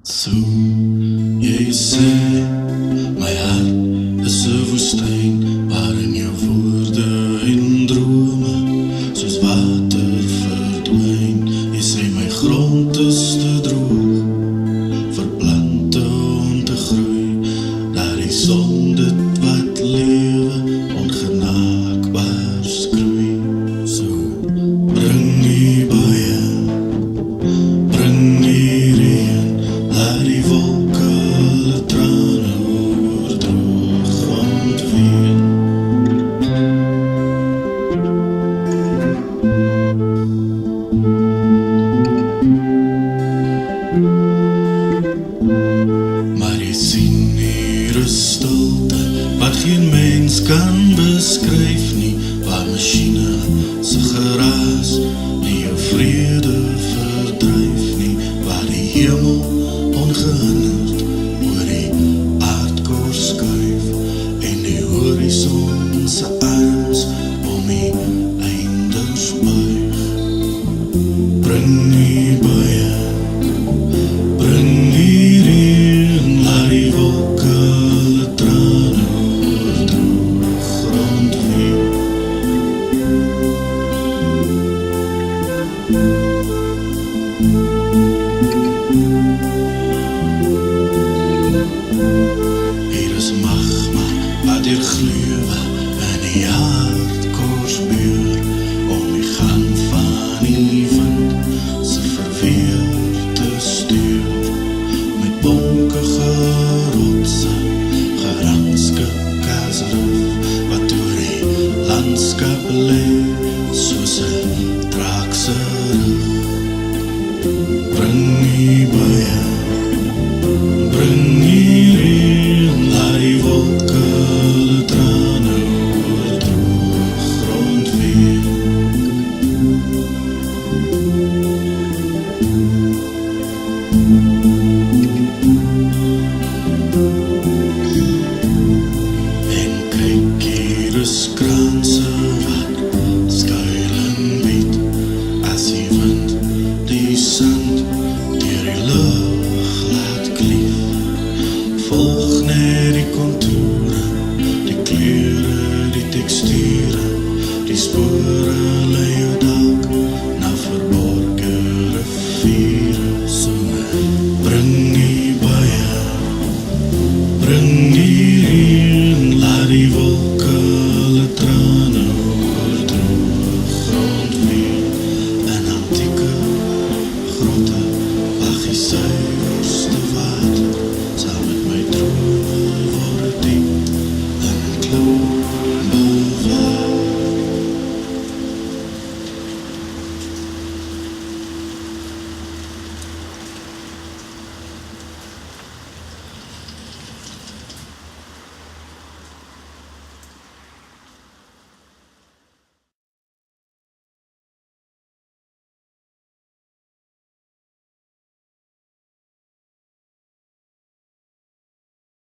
So, jy sê, my hart is 'n woestyn waarin jou woorde en drome soos water verdwyn. Jy sê my grond is te droog vir plante om te groei. Daar die son dit wat lewe ongenaakbaar skroei. So, bring die baie, bring die reën, laat die wolke hulle trane oordroog ontween. Maar jy sien hier 'n stilte wat geen mens kan beskryf nie, waar masjiene se geraas nie jou vrede verdryf nie, waar die hemel ongehinderd oor die aardkors skuif en die horison se arms om die eindes buig. Bring die baie, bring die reën, laat die wolke hulle trane oordroog rondween. Hier is magma wat deur glewe in die aardkors beur om die gang van die wind se verweer te stuur. Met bonkige rotse gerangskik as rif wat deur die landskap lê soos 'n draak se rug. Bring die baie, bring die reën, laat die wolke hulle trane oordroog rondween.